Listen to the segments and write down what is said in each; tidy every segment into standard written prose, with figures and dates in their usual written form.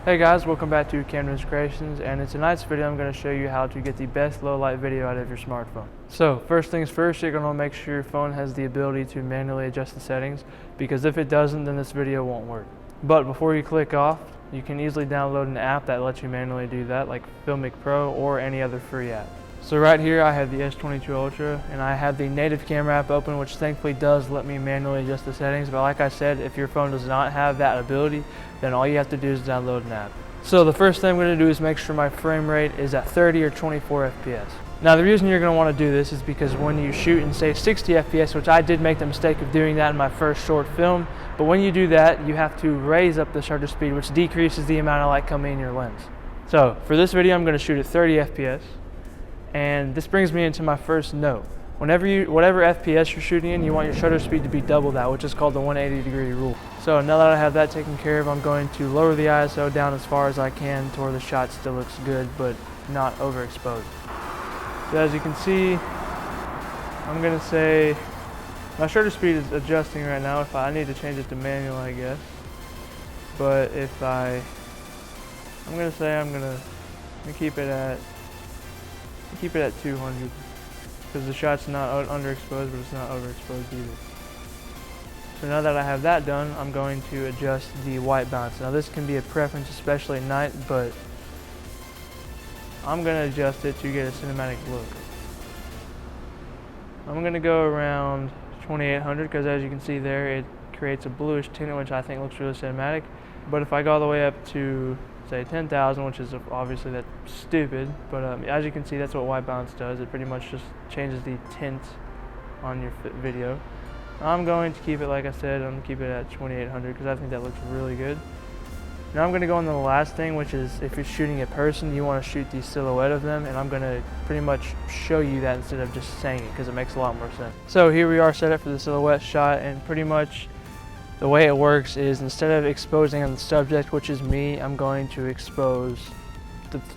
Hey guys, welcome back to Camden's Creations, and in tonight's video I'm going to show you how to get the best low light video out of your smartphone. So first things first, you're going to make sure your phone has the ability to manually adjust the settings, because if it doesn't, then this video won't work. But before you click off, you can easily download an app that lets you manually do that, like Filmic Pro or any other free app. So right here I have the S22 Ultra, and I have the native camera app open, which thankfully does let me manually adjust the settings. But like I said, if your phone does not have that ability, then all you have to do is download an app. So the first thing I'm going to do is make sure my frame rate is at 30 or 24 FPS. Now the reason you're going to want to do this is because when you shoot in say 60 FPS, which I did make the mistake of doing that in my first short film, but when you do that you have to raise up the shutter speed, which decreases the amount of light coming in your lens. So for this video I'm going to shoot at 30 FPS, and this brings me into my first note. Whatever FPS you're shooting in, you want your shutter speed to be double that, which is called the 180-degree rule. So now that I have that taken care of, I'm going to lower the ISO down as far as I can to where the shot still looks good, but not overexposed. So as you can see, I'm going to say my shutter speed is adjusting right now. If I need to change it to manual, I guess. But if I'm going to say I'm going to keep it at 200. Because the shot's not underexposed, but it's not overexposed either. So now that I have that done, I'm going to adjust the white balance. Now this can be a preference, especially at night, but I'm going to adjust it to get a cinematic look. I'm going to go around 2800, because as you can see there, it creates a bluish tint, which I think looks really cinematic. But if I go all the way up to say 10,000, which is obviously that's stupid, but as you can see, that's what white balance does. It pretty much just changes the tint on your video. I'm going to keep it, like I said, I'm going to keep it at 2800 because I think that looks really good. Now I'm going to go on to the last thing, which is if you're shooting a person, you want to shoot the silhouette of them, and I'm going to pretty much show you that instead of just saying it, because it makes a lot more sense. So here we are set up for the silhouette shot, and pretty much the way it works is instead of exposing on the subject, which is me, I'm going to expose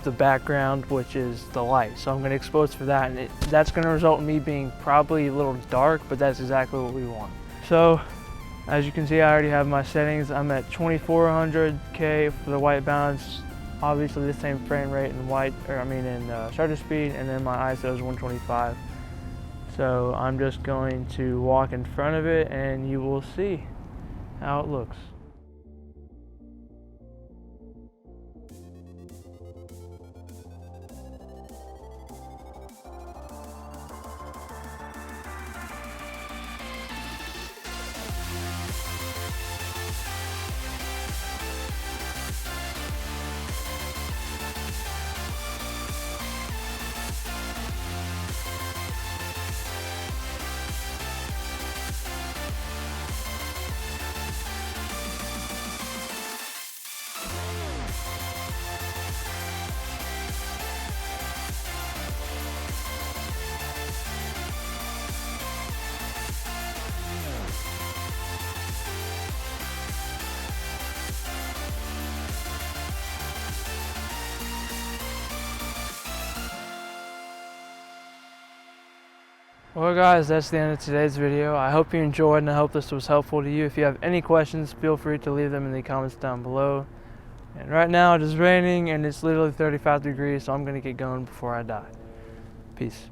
the background, which is the light. So I'm going to expose for that, and that's going to result in me being probably a little dark, but that's exactly what we want. So as you can see, I already have my settings. I'm at 2400K for the white balance, obviously the same frame rate in shutter speed, and then my ISO is 125. So I'm just going to walk in front of it and you will see how it looks. Well guys, that's the end of today's video. I hope you enjoyed and I hope this was helpful to you. If you have any questions, feel free to leave them in the comments down below. And right now it is raining and it's literally 35 degrees, so I'm going to get going before I die. Peace.